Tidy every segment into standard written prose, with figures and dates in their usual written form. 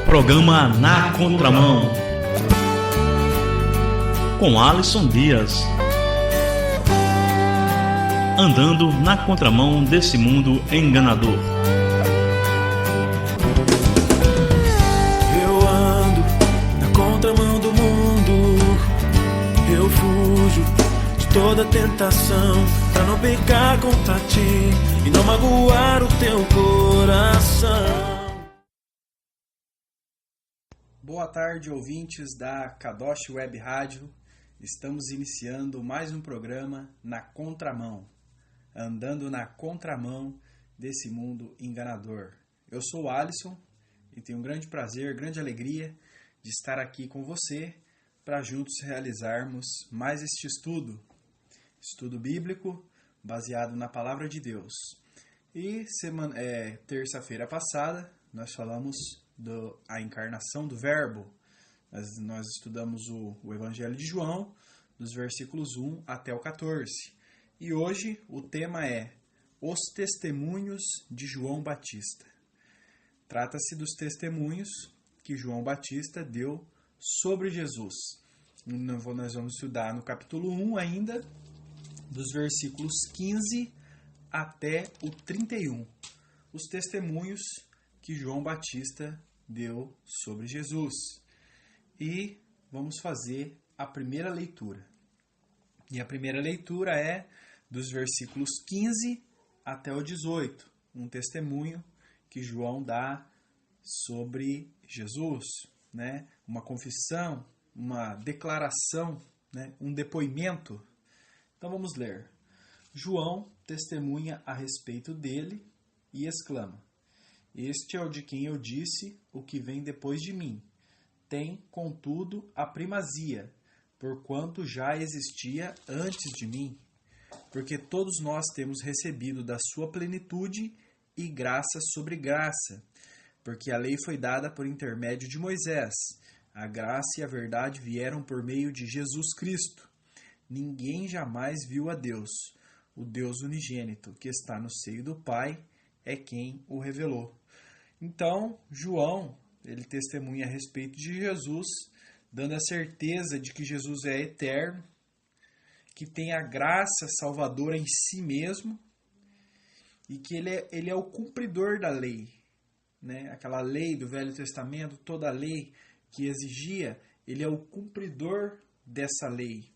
Programa Na Contramão, com Alisson Dias. Andando na contramão desse mundo enganador. Eu ando na contramão do mundo. Eu fujo de toda tentação, pra não pecar contra ti e não magoar o teu coração. Boa tarde, ouvintes da Kadosh Web Rádio. Estamos iniciando mais um programa Na Contramão, andando na contramão desse mundo enganador. Eu sou o Alisson e tenho um grande prazer, grande alegria de estar aqui com você para juntos realizarmos mais este estudo bíblico baseado na Palavra de Deus. E terça-feira passada nós falamos a encarnação do Verbo. Nós estudamos o Evangelho de João, dos versículos 1 até o 14. E hoje o tema é Os Testemunhos de João Batista. Trata-se dos testemunhos que João Batista deu sobre Jesus. Nós vamos estudar no capítulo 1 ainda, dos versículos 15 até o 31. Os testemunhos que João Batista deu sobre Jesus. E vamos fazer a primeira leitura. E a primeira leitura é dos versículos 15 até o 18. Um testemunho que João dá sobre Jesus, né? Uma confissão, uma declaração, né? Um depoimento. Então vamos ler. João testemunha a respeito dele e exclama: Este é o de quem eu disse, o que vem depois de mim. Tem, contudo, a primazia, porquanto já existia antes de mim. Porque todos nós temos recebido da sua plenitude e graça sobre graça. Porque a lei foi dada por intermédio de Moisés. A graça e a verdade vieram por meio de Jesus Cristo. Ninguém jamais viu a Deus. O Deus unigênito, que está no seio do Pai, é quem o revelou. Então, João, ele testemunha a respeito de Jesus, dando a certeza de que Jesus é eterno, que tem a graça salvadora em si mesmo e que ele é o cumpridor da lei, né? Aquela lei do Velho Testamento, toda a lei que exigia, ele é o cumpridor dessa lei.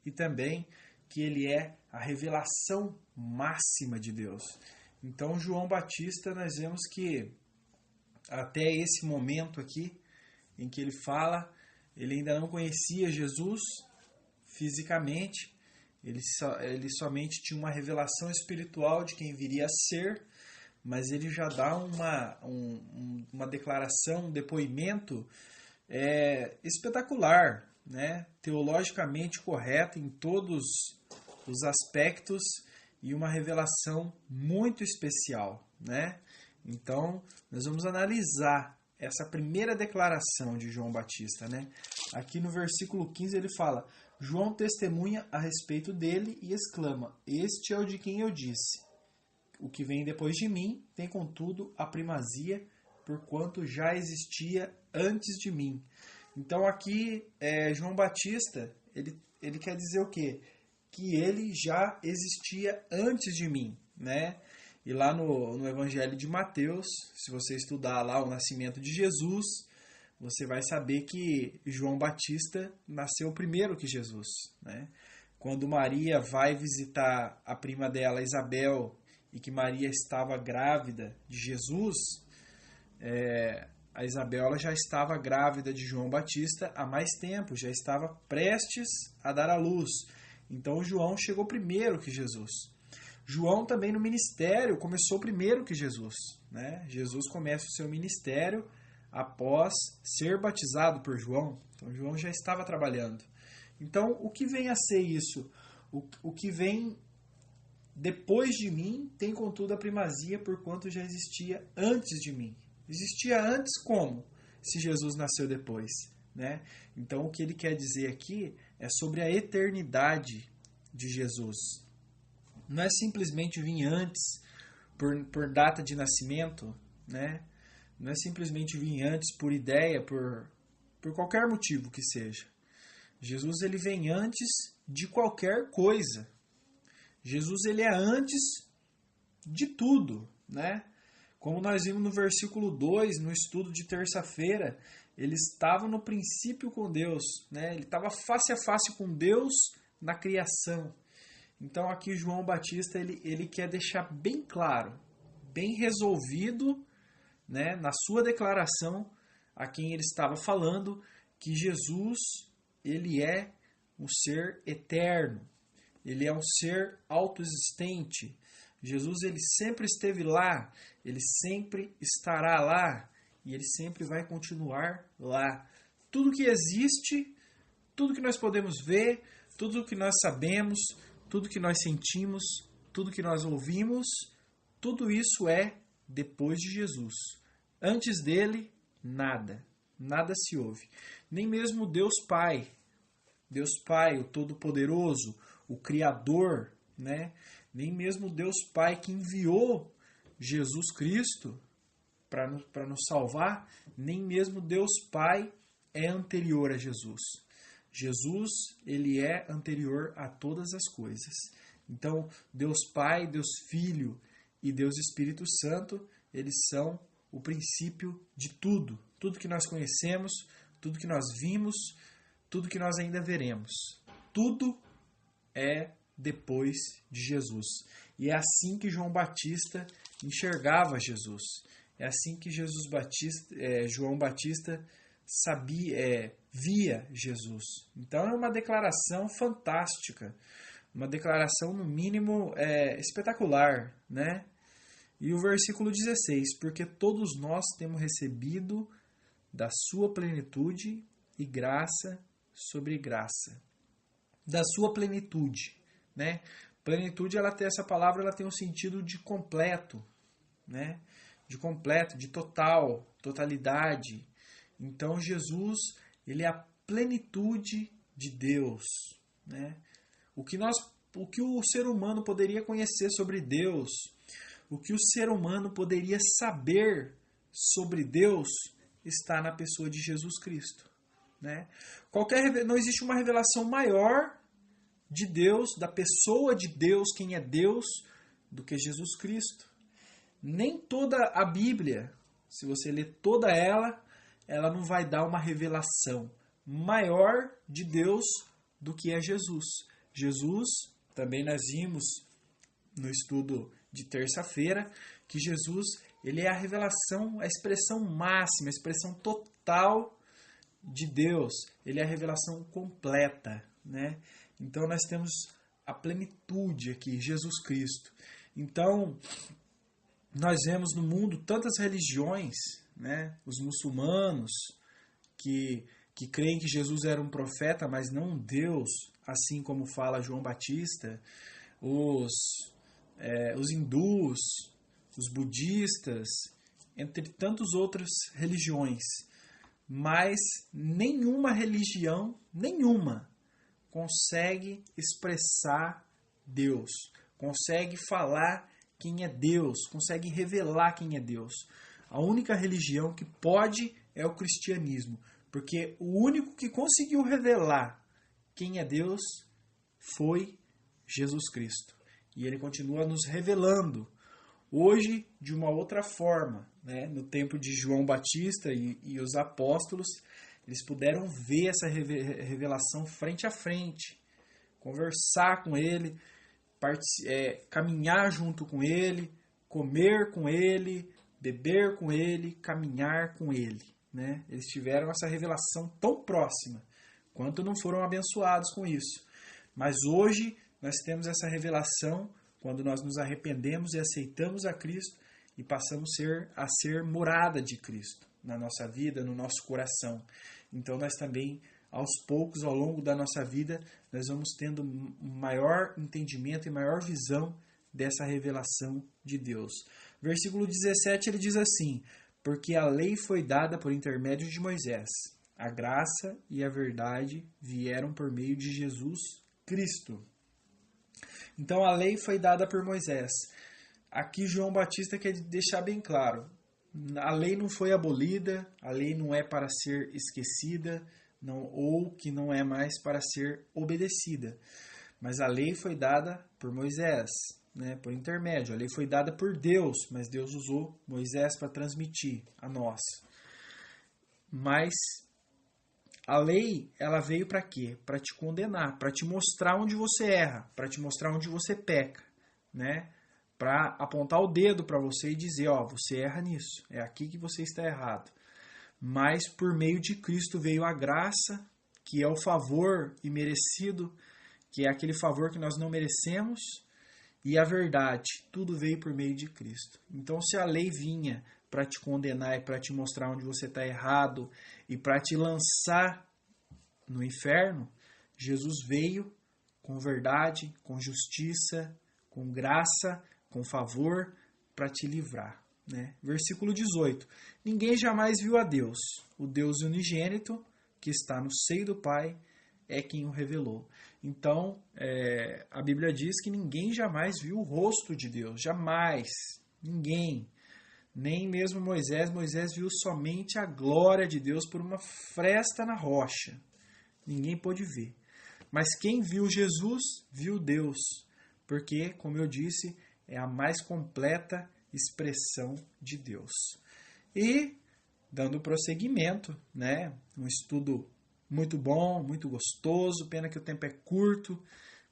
E também que ele é a revelação máxima de Deus. Então, João Batista, nós vemos que até esse momento aqui, em que ele fala, ele ainda não conhecia Jesus fisicamente, ele somente tinha uma revelação espiritual de quem viria a ser, mas ele já dá uma declaração, um depoimento espetacular, né? Teologicamente correto em todos os aspectos e uma revelação muito especial, né? Então, nós vamos analisar essa primeira declaração de João Batista, né? Aqui no versículo 15 ele fala: João testemunha a respeito dele e exclama: Este é o de quem eu disse. O que vem depois de mim tem, contudo, a primazia, porquanto já existia antes de mim. Então aqui, João Batista, ele quer dizer o quê? Que ele já existia antes de mim, né? E lá no Evangelho de Mateus, se você estudar lá o nascimento de Jesus, você vai saber que João Batista nasceu primeiro que Jesus, né? Quando Maria vai visitar a prima dela, Isabel, e que Maria estava grávida de Jesus, a Isabel ela já estava grávida de João Batista há mais tempo, já estava prestes a dar à luz. Então João chegou primeiro que Jesus. João também no ministério começou primeiro que Jesus, né? Jesus começa o seu ministério após ser batizado por João. Então João já estava trabalhando. Então o que vem a ser isso? O que vem depois de mim tem, contudo, a primazia, porquanto já existia antes de mim. Existia antes como? Se Jesus nasceu depois, né? Então o que ele quer dizer aqui é sobre a eternidade de Jesus. Não é simplesmente vir antes por data de nascimento, né? não é simplesmente vir antes por ideia, por qualquer motivo que seja. Jesus ele vem antes de qualquer coisa. Jesus ele é antes de tudo, né? Como nós vimos no versículo 2, no estudo de terça-feira, ele estava no princípio com Deus, né? Ele estava face a face com Deus na criação. Então aqui João Batista ele quer deixar bem claro, bem resolvido, né, na sua declaração a quem ele estava falando, que Jesus ele é um ser eterno, ele é um ser autoexistente. Jesus ele sempre esteve lá, ele sempre estará lá e ele sempre vai continuar lá. Tudo que existe, tudo que nós podemos ver, tudo que nós sabemos, tudo que nós sentimos, tudo que nós ouvimos, tudo isso é depois de Jesus. Antes dele, nada. Nada se ouve. Nem mesmo Deus Pai, o Todo-Poderoso, o Criador, né? Nem mesmo Deus Pai que enviou Jesus Cristo para nos salvar, nem mesmo Deus Pai é anterior a Jesus. Jesus, ele é anterior a todas as coisas. Então, Deus Pai, Deus Filho e Deus Espírito Santo, eles são o princípio de tudo. Tudo que nós conhecemos, tudo que nós vimos, tudo que nós ainda veremos. Tudo é depois de Jesus. E é assim que João Batista enxergava Jesus. É assim que João Batista via Jesus. Então é uma declaração fantástica, uma declaração no mínimo espetacular, né? E o versículo 16, porque todos nós temos recebido da sua plenitude e graça sobre graça. Da sua plenitude, né? Plenitude, essa palavra ela tem um sentido de completo, né? De completo, de totalidade. Então Jesus, ele é a plenitude de Deus, né? O que o ser humano poderia conhecer sobre Deus, o que o ser humano poderia saber sobre Deus, está na pessoa de Jesus Cristo, né? Não existe uma revelação maior de Deus, da pessoa de Deus, quem é Deus, do que Jesus Cristo. Nem toda a Bíblia, se você ler toda ela não vai dar uma revelação maior de Deus do que é Jesus. Jesus, também nós vimos no estudo de terça-feira, que Jesus ele é a revelação, a expressão máxima, a expressão total de Deus. Ele é a revelação completa, né? Então nós temos a plenitude aqui, Jesus Cristo. Então nós vemos no mundo tantas religiões, né? Os muçulmanos que creem que Jesus era um profeta, mas não um Deus, assim como fala João Batista, os hindus, os budistas, entre tantas outras religiões. Mas nenhuma religião, consegue expressar Deus, consegue falar quem é Deus, consegue revelar quem é Deus. A única religião que pode é o cristianismo, porque o único que conseguiu revelar quem é Deus foi Jesus Cristo. E ele continua nos revelando, hoje de uma outra forma, né? No tempo de João Batista e os apóstolos, eles puderam ver essa revelação frente a frente, conversar com ele, caminhar junto com ele, comer com ele, beber com ele, caminhar com ele, né? Eles tiveram essa revelação tão próxima, quanto não foram abençoados com isso. Mas hoje nós temos essa revelação quando nós nos arrependemos e aceitamos a Cristo e passamos a ser morada de Cristo na nossa vida, no nosso coração. Então nós também, aos poucos, ao longo da nossa vida, nós vamos tendo maior entendimento e maior visão dessa revelação de Deus. Versículo 17, ele diz assim: porque a lei foi dada por intermédio de Moisés, a graça e a verdade vieram por meio de Jesus Cristo. Então a lei foi dada por Moisés. Aqui João Batista quer deixar bem claro, A lei não foi abolida, a lei não é para ser esquecida, ou que não é mais para ser obedecida. Mas a lei foi dada por Moisés, né, por intermédio. A lei foi dada por Deus, mas Deus usou Moisés para transmitir a nós. Mas a lei, ela veio para quê? Para te condenar, para te mostrar onde você erra, para te mostrar onde você peca, né? Para apontar o dedo para você e dizer, ó, você erra nisso, é aqui que você está errado. Mas por meio de Cristo veio a graça, que é o favor imerecido, que é aquele favor que nós não merecemos, e a verdade, tudo veio por meio de Cristo. Então, se a lei vinha para te condenar e para te mostrar onde você está errado e para te lançar no inferno, Jesus veio com verdade, com justiça, com graça, com favor, para te livrar. Né? Versículo 18. Ninguém jamais viu a Deus. O Deus unigênito, que está no seio do Pai, é quem o revelou. Então, a Bíblia diz que ninguém jamais viu o rosto de Deus. Jamais. Ninguém. Nem mesmo Moisés. Moisés viu somente a glória de Deus por uma fresta na rocha. Ninguém pôde ver. Mas quem viu Jesus, viu Deus. Porque, como eu disse, é a mais completa expressão de Deus. E, dando prosseguimento, né, um estudo muito bom, muito gostoso, pena que o tempo é curto,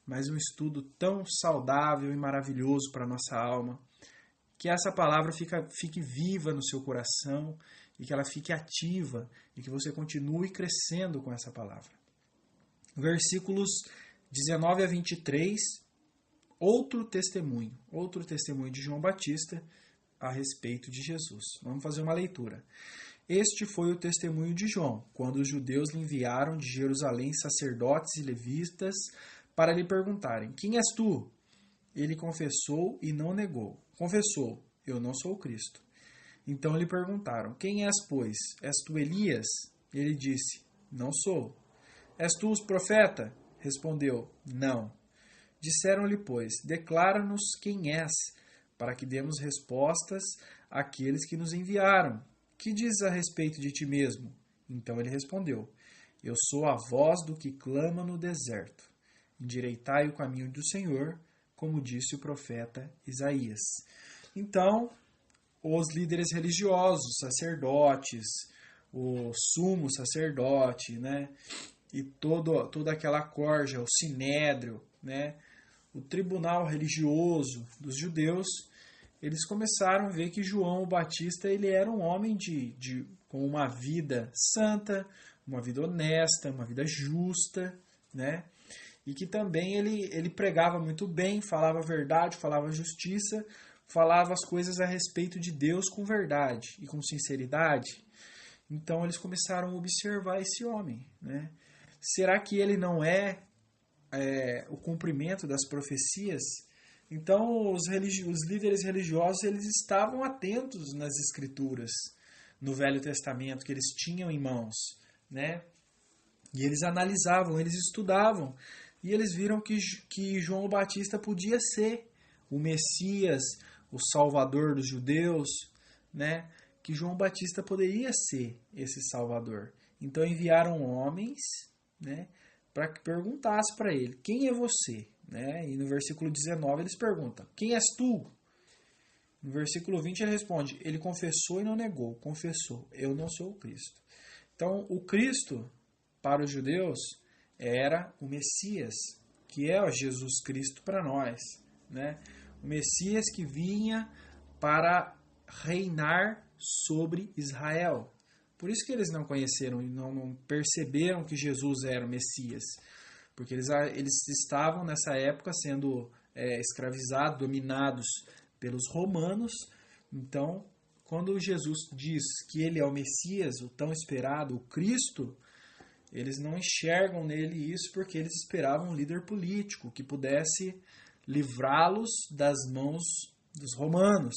mas um estudo tão saudável e maravilhoso para a nossa alma, que essa palavra fique viva no seu coração e que ela fique ativa e que você continue crescendo com essa palavra. Versículos 19 a 23, outro testemunho de João Batista a respeito de Jesus. Vamos fazer uma leitura. Este foi o testemunho de João, quando os judeus lhe enviaram de Jerusalém sacerdotes e levitas para lhe perguntarem: quem és tu? Ele confessou e não negou. Confessou: eu não sou o Cristo. Então lhe perguntaram: quem és, pois? És tu Elias? Ele disse: não sou. És tu o profeta? Respondeu: não. Disseram-lhe, pois: declara-nos quem és, para que demos respostas àqueles que nos enviaram. Que dizes a respeito de ti mesmo? Então ele respondeu: eu sou a voz do que clama no deserto. Endireitai o caminho do Senhor, como disse o profeta Isaías. Então, os líderes religiosos, os sacerdotes, o sumo sacerdote, né, e toda aquela corja, o sinédrio, né, o tribunal religioso dos judeus, eles começaram a ver que João Batista ele era um homem com uma vida santa, uma vida honesta, uma vida justa, né? E que também ele pregava muito bem, falava a verdade, falava a justiça, falava as coisas a respeito de Deus com verdade e com sinceridade. Então eles começaram a observar esse homem, né? Será que ele não é o cumprimento das profecias? Então os líderes religiosos eles estavam atentos nas escrituras no Velho Testamento que eles tinham em mãos, né? E eles analisavam, eles estudavam e eles viram que João Batista podia ser o Messias, o Salvador dos judeus, né? Que João Batista poderia ser esse Salvador. Então enviaram homens, né, para que perguntasse para ele: quem é você? Né? E no versículo 19 eles perguntam: quem és tu? No versículo 20 ele responde: ele confessou e não negou. Confessou: eu não sou o Cristo. Então o Cristo para os judeus era o Messias, que é o Jesus Cristo para nós, né? O Messias que vinha para reinar sobre Israel. Por isso que eles não conheceram e não perceberam que Jesus era o Messias. Porque eles estavam nessa época sendo escravizados, dominados pelos romanos. Então, quando Jesus diz que ele é o Messias, o tão esperado, o Cristo, eles não enxergam nele isso porque eles esperavam um líder político que pudesse livrá-los das mãos dos romanos.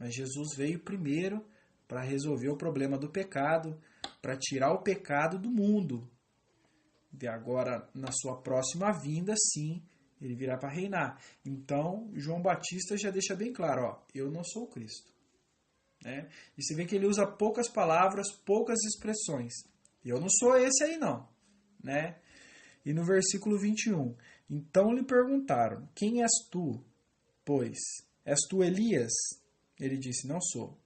Mas Jesus veio primeiro para resolver o problema do pecado, para tirar o pecado do mundo. E agora, na sua próxima vinda, sim, ele virá para reinar. Então, João Batista já deixa bem claro: ó, eu não sou o Cristo. né? E você vê que ele usa poucas palavras, poucas expressões. Eu não sou esse aí não, né? E no versículo 21, então lhe perguntaram, quem és tu? Pois, és tu Elias? Ele disse, não sou.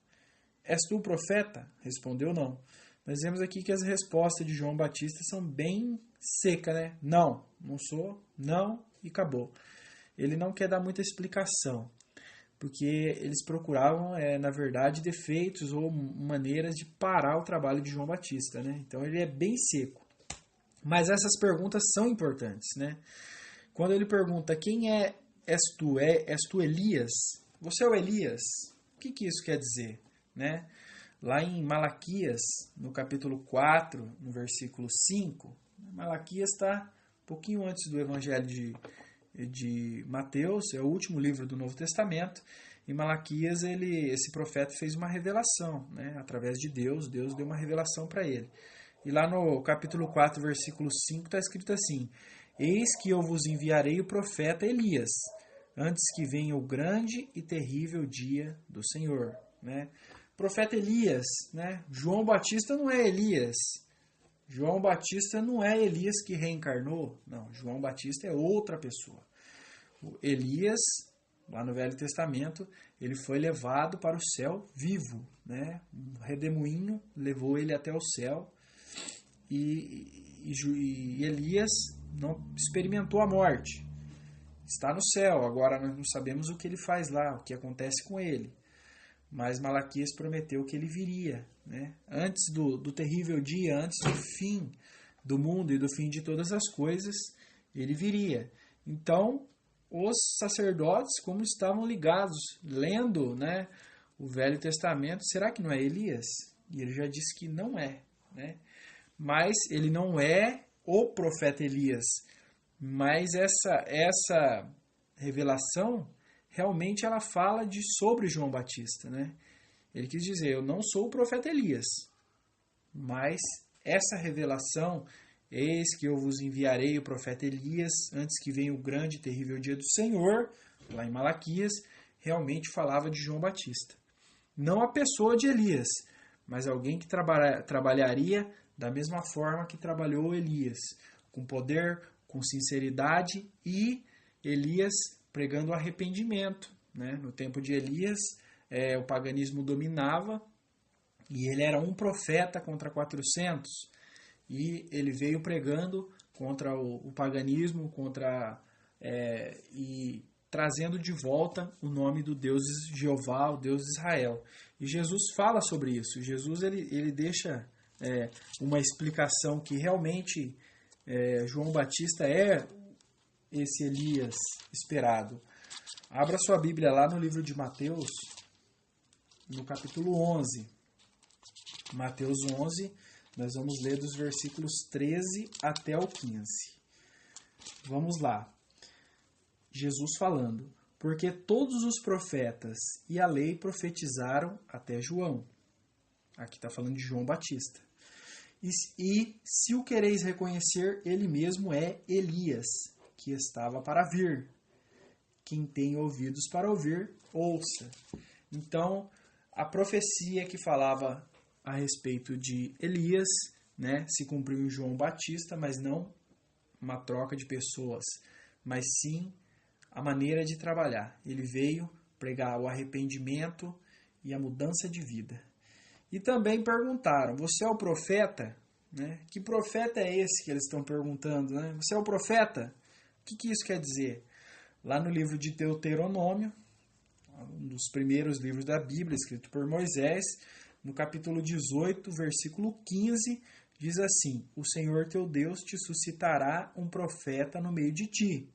És tu o profeta? Respondeu, não. Nós vemos aqui que as respostas de João Batista são bem secas, né? Não, não sou, não e acabou. Ele não quer dar muita explicação, porque eles procuravam, na verdade, defeitos ou maneiras de parar o trabalho de João Batista, né? Então ele é bem seco. Mas essas perguntas são importantes, né? Quando ele pergunta, quem és tu? És tu Elias? Você é o Elias? O que isso quer dizer, né? Lá em Malaquias, no capítulo 4, no versículo 5, Malaquias está um pouquinho antes do Evangelho de Mateus, é o último livro do Novo Testamento. Em Malaquias, esse profeta fez uma revelação, né? Através de Deus deu uma revelação para ele. E lá no capítulo 4, versículo 5, está escrito assim, eis que eu vos enviarei o profeta Elias, antes que venha o grande e terrível dia do Senhor, né? Profeta Elias, né? João Batista não é Elias. João Batista não é Elias que reencarnou. Não, João Batista é outra pessoa. O Elias, lá no Velho Testamento, ele foi levado para o céu vivo, né? Um redemoinho levou ele até o céu. E Elias não experimentou a morte. Está no céu. Agora nós não sabemos o que ele faz lá, o que acontece com ele. Mas Malaquias prometeu que ele viria, né? Antes do terrível dia, antes do fim do mundo e do fim de todas as coisas, ele viria. Então, os sacerdotes, como estavam ligados, lendo, né, o Velho Testamento, será que não é Elias? E ele já disse que não é, né? Mas ele não é o profeta Elias. Mas essa revelação realmente ela fala sobre João Batista, né? Ele quis dizer, eu não sou o profeta Elias, mas essa revelação, eis que eu vos enviarei o profeta Elias, antes que venha o grande e terrível dia do Senhor, lá em Malaquias, realmente falava de João Batista. Não a pessoa de Elias, mas alguém que trabalharia da mesma forma que trabalhou Elias, com poder, com sinceridade, e Elias pregando arrependimento, né? No tempo de Elias, o paganismo dominava e ele era um profeta contra 400 e ele veio pregando contra o paganismo, e trazendo de volta o nome do Deus Jeová, o Deus de Israel. E Jesus fala sobre isso. Jesus ele deixa uma explicação que realmente João Batista é esse Elias esperado. Abra sua Bíblia lá no livro de Mateus, no capítulo 11. Mateus 11, nós vamos ler dos versículos 13 até o 15. Vamos lá. Jesus falando, porque todos os profetas e a lei profetizaram até João. Aqui está falando de João Batista. E se o quereis reconhecer, ele mesmo é Elias, que estava para vir. Quem tem ouvidos para ouvir, ouça. Então, a profecia que falava a respeito de Elias, né, se cumpriu em João Batista, mas não uma troca de pessoas, mas sim a maneira de trabalhar. Ele veio pregar o arrependimento e a mudança de vida. E também perguntaram, você é o profeta? Né? Que profeta é esse que eles estão perguntando? Né? Você é o profeta? O que isso quer dizer? Lá no livro de Deuteronômio, um dos primeiros livros da Bíblia, escrito por Moisés, no capítulo 18, versículo 15, diz assim, o Senhor teu Deus te suscitará um profeta no meio de ti,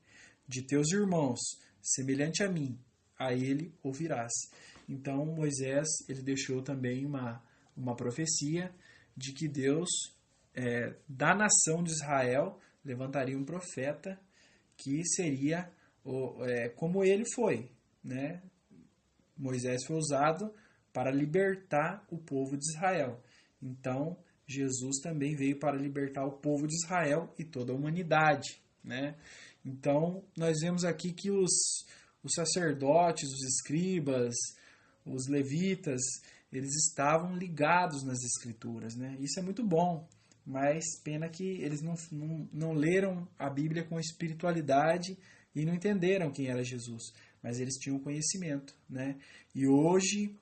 de teus irmãos, semelhante a mim, a ele ouvirás. Então Moisés ele deixou também uma profecia de que Deus, da nação de Israel, levantaria um profeta que seria como ele foi, né? Moisés foi usado para libertar o povo de Israel. Então, Jesus também veio para libertar o povo de Israel e toda a humanidade, né? Então, nós vemos aqui que os sacerdotes, os escribas, os levitas, eles estavam ligados nas Escrituras, né? Isso é muito bom, mas pena que eles não leram a Bíblia com espiritualidade e não entenderam quem era Jesus, mas eles tinham conhecimento, né? E hoje,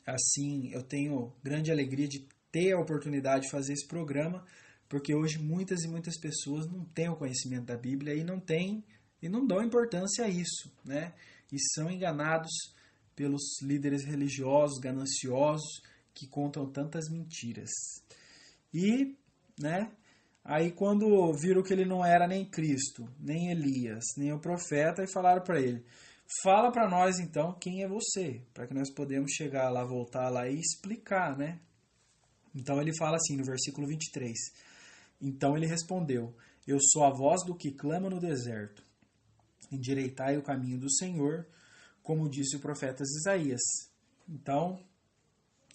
assim, eu tenho grande alegria de ter a oportunidade de fazer esse programa, porque hoje muitas e muitas pessoas não têm o conhecimento da Bíblia e não dão importância a isso, né? E são enganados pelos líderes religiosos, gananciosos, que contam tantas mentiras. E, né, aí quando viram que ele não era nem Cristo, nem Elias, nem o profeta, e falaram para ele, fala para nós então quem é você, para que nós podemos chegar lá, voltar lá e explicar, né? Então ele fala assim no versículo 23, então ele respondeu, eu sou a voz do que clama no deserto, endireitai o caminho do Senhor, como disse o profeta Isaías. Então,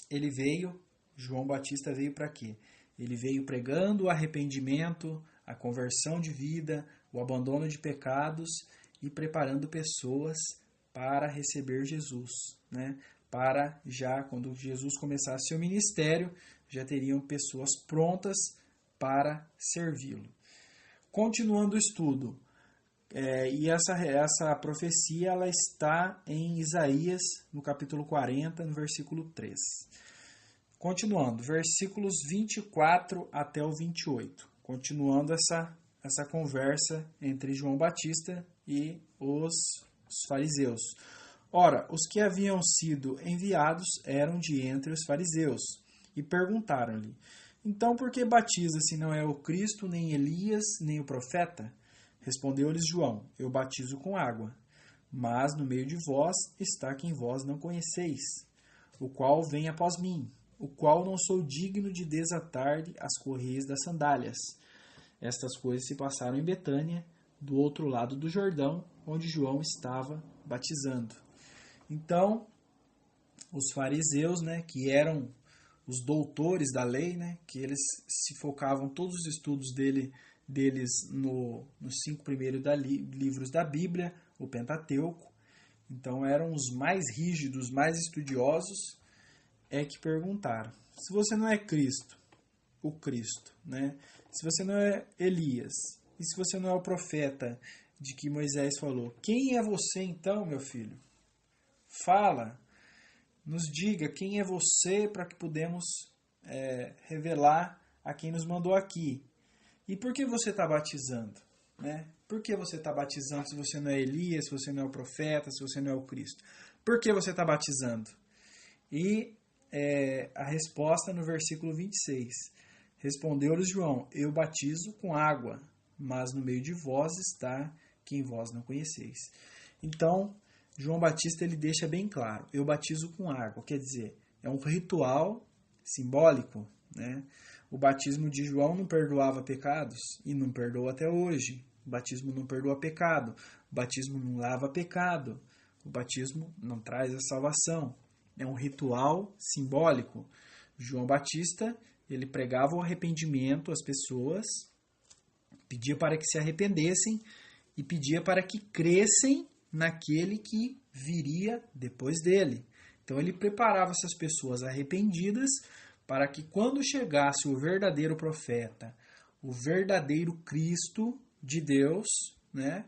ele veio, João Batista veio para quê? Ele veio pregando o arrependimento, a conversão de vida, o abandono de pecados e preparando pessoas para receber Jesus, né? Para já, quando Jesus começasse seu ministério, já teriam pessoas prontas para servi-lo. Continuando o estudo, e essa profecia ela está em Isaías, no capítulo 40, no versículo 3. Continuando, versículos 24 até o 28. Continuando essa conversa entre João Batista e os fariseus. Ora, os que haviam sido enviados eram de entre os fariseus, e perguntaram-lhe, então por que batiza se não é o Cristo, nem Elias, nem o profeta? Respondeu-lhes João, eu batizo com água, mas no meio de vós está quem vós não conheceis, o qual vem após mim, o qual não sou digno de desatar-lhe as correias das sandálias. Estas coisas se passaram em Betânia, do outro lado do Jordão, onde João estava batizando. Então, os fariseus, né, que eram os doutores da lei, né, que eles se focavam, todos os estudos deles nos 5 primeiros livros da Bíblia, o Pentateuco. Então eram os mais rígidos, mais estudiosos, que perguntaram, se você não é Cristo, o Cristo, né? Se você não é Elias, e se você não é o profeta de que Moisés falou, quem é você então, meu filho? Fala, nos diga quem é você para que podemos revelar a quem nos mandou aqui. E por que você está batizando? Né? Por que você está batizando se você não é Elias, se você não é o profeta, se você não é o Cristo? Por que você está batizando? E a resposta no versículo 26. Respondeu-lhes João, eu batizo com água, mas no meio de vós está quem vós não conheceis. Então, João Batista ele deixa bem claro, eu batizo com água, quer dizer, é um ritual simbólico, né? O batismo de João não perdoava pecados e não perdoa até hoje. O batismo não perdoa pecado, o batismo não lava pecado, o batismo não traz a salvação. É um ritual simbólico. João Batista, ele pregava o arrependimento às pessoas, pedia para que se arrependessem e pedia para que crescem naquele que viria depois dele. Então ele preparava essas pessoas arrependidas para que quando chegasse o verdadeiro profeta, o verdadeiro Cristo de Deus, né,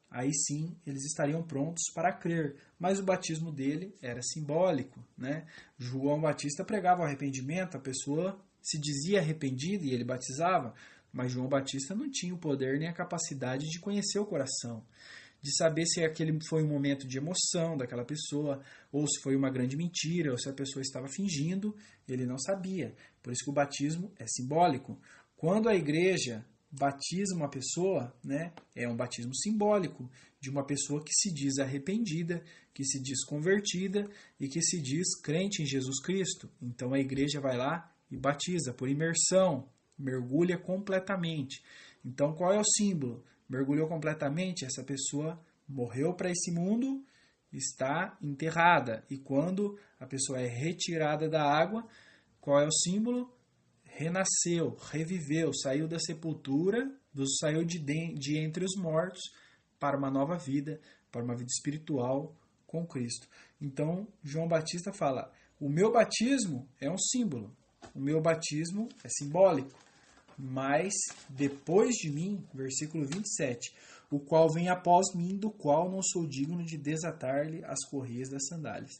aí sim eles estariam prontos para crer. Mas o batismo dele era simbólico, né? João Batista pregava o arrependimento, a pessoa se dizia arrependida e ele batizava, mas João Batista não tinha o poder nem a capacidade de conhecer o coração, de saber se aquele foi um momento de emoção daquela pessoa, ou se foi uma grande mentira, ou se a pessoa estava fingindo, ele não sabia. Por isso que o batismo é simbólico. Quando a igreja batiza uma pessoa, né, é um batismo simbólico de uma pessoa que se diz arrependida, que se diz convertida e que se diz crente em Jesus Cristo. Então a igreja vai lá e batiza por imersão, mergulha completamente. Então qual é o símbolo? Mergulhou completamente, essa pessoa morreu para esse mundo, está enterrada. E quando a pessoa é retirada da água, qual é o símbolo? Renasceu, reviveu, saiu da sepultura, saiu de entre os mortos para uma nova vida, para uma vida espiritual com Cristo. Então, João Batista fala, O meu batismo é um símbolo, o meu batismo é simbólico, mas depois de mim, versículo 27, o qual vem após mim, do qual não sou digno de desatar-lhe as correias das sandálias.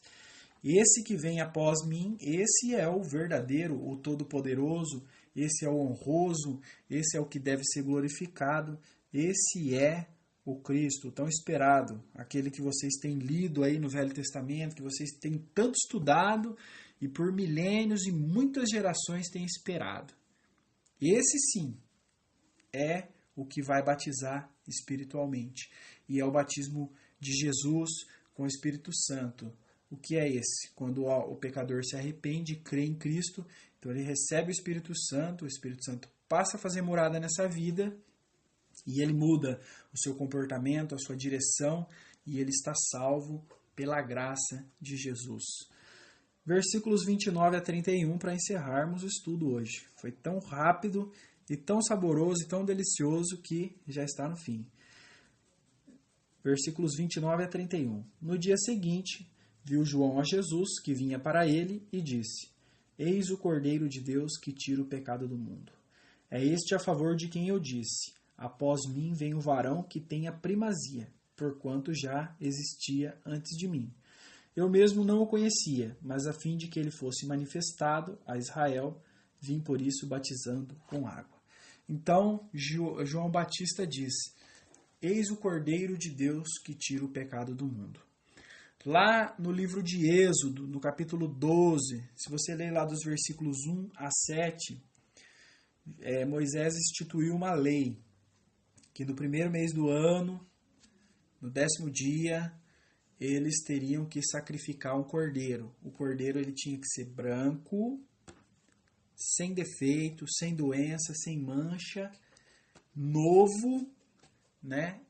Esse que vem após mim, esse é o verdadeiro, o todo-poderoso, esse é o honroso, esse é o que deve ser glorificado, esse é o Cristo, tão esperado, aquele que vocês têm lido aí no Velho Testamento, que vocês têm tanto estudado e por milênios e muitas gerações têm esperado. Esse sim é o que vai batizar espiritualmente. E é o batismo de Jesus com o Espírito Santo. O que é esse? Quando o pecador se arrepende e crê em Cristo, então ele recebe o Espírito Santo passa a fazer morada nessa vida e ele muda o seu comportamento, a sua direção, e ele está salvo pela graça de Jesus. Versículos 29 a 31 para encerrarmos o estudo hoje. Foi tão rápido e tão saboroso e tão delicioso que já está no fim. Versículos 29 a 31. No dia seguinte, viu João a Jesus, que vinha para ele, e disse: Eis o Cordeiro de Deus que tira o pecado do mundo. É este a favor de quem eu disse: Após mim vem o varão que tem a primazia, porquanto já existia antes de mim. Eu mesmo não o conhecia, mas a fim de que ele fosse manifestado a Israel, vim por isso batizando com água. Então, João Batista diz: Eis o Cordeiro de Deus que tira o pecado do mundo. Lá no livro de Êxodo, no capítulo 12, se você ler lá dos versículos 1 a 7, Moisés instituiu uma lei que no primeiro mês do ano, no 10º dia, eles teriam que sacrificar um cordeiro. O cordeiro ele tinha que ser branco, sem defeito, sem doença, sem mancha, novo, né?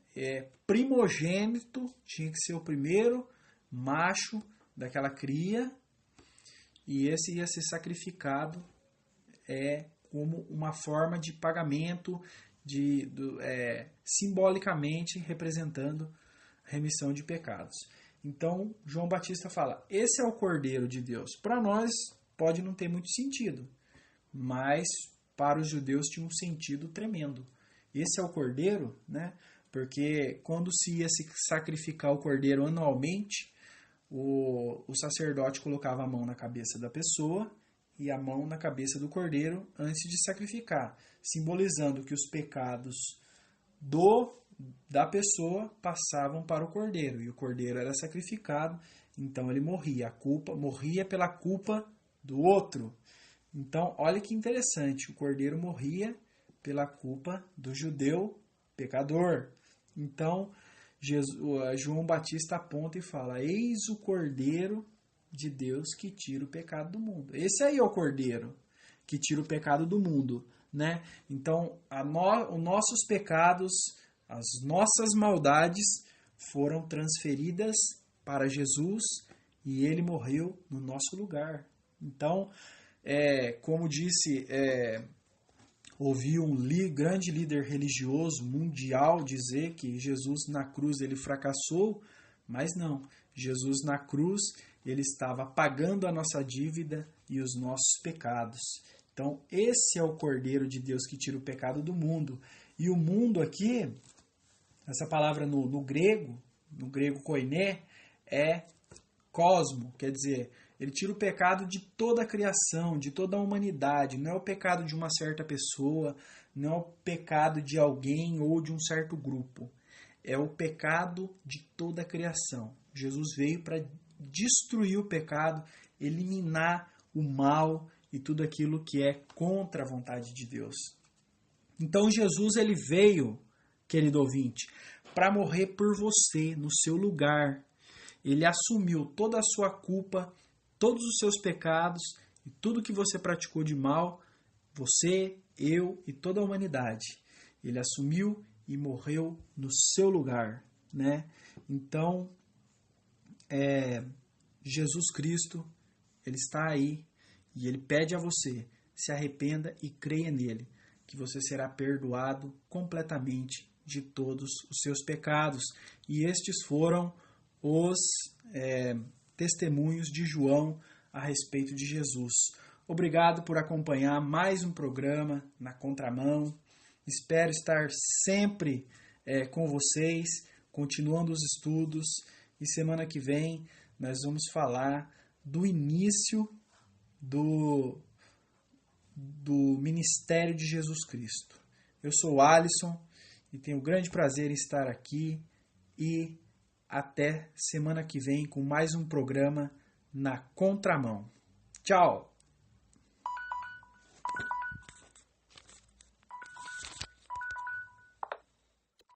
Primogênito, tinha que ser o primeiro macho daquela cria, e esse ia ser sacrificado como uma forma de pagamento, simbolicamente representando a remissão de pecados. Então, João Batista fala, esse é o Cordeiro de Deus. Para nós, pode não ter muito sentido, mas para os judeus tinha um sentido tremendo. Esse é o Cordeiro, né? Porque quando se ia se sacrificar o Cordeiro anualmente, o sacerdote colocava a mão na cabeça da pessoa e a mão na cabeça do cordeiro antes de sacrificar, simbolizando que os pecados da pessoa passavam para o cordeiro, e o cordeiro era sacrificado, então ele morria pela culpa do outro. Então, olha que interessante, o cordeiro morria pela culpa do judeu pecador. Então, João Batista aponta e fala: eis o Cordeiro de Deus que tira o pecado do mundo. Esse aí é o Cordeiro que tira o pecado do mundo, né? Então, os nossos pecados, as nossas maldades foram transferidas para Jesus e ele morreu no nosso lugar. Então, como disse, ouvi um grande líder religioso mundial dizer que Jesus na cruz ele fracassou, mas não. Jesus na cruz ele estava pagando a nossa dívida e os nossos pecados. Então esse é o Cordeiro de Deus que tira o pecado do mundo. E o mundo aqui, essa palavra no grego koiné, é cosmo, quer dizer, ele tira o pecado de toda a criação, de toda a humanidade. Não é o pecado de uma certa pessoa, não é o pecado de alguém ou de um certo grupo. É o pecado de toda a criação. Jesus veio para destruir o pecado, eliminar o mal e tudo aquilo que é contra a vontade de Deus. Então Jesus ele veio, querido ouvinte, para morrer por você, no seu lugar. Ele assumiu toda a sua culpa, todos os seus pecados e tudo que você praticou de mal, você, eu e toda a humanidade. Ele assumiu e morreu no seu lugar, né? Então, Jesus Cristo, ele está aí e ele pede a você, se arrependa e creia nele, que você será perdoado completamente de todos os seus pecados. E estes foram os testemunhos de João a respeito de Jesus. Obrigado por acompanhar mais um programa na Contramão. Espero estar sempre com vocês, continuando os estudos. E semana que vem nós vamos falar do início do ministério de Jesus Cristo. Eu sou o Alisson e tenho o grande prazer em estar aqui e até semana que vem com mais um programa na Contramão. Tchau!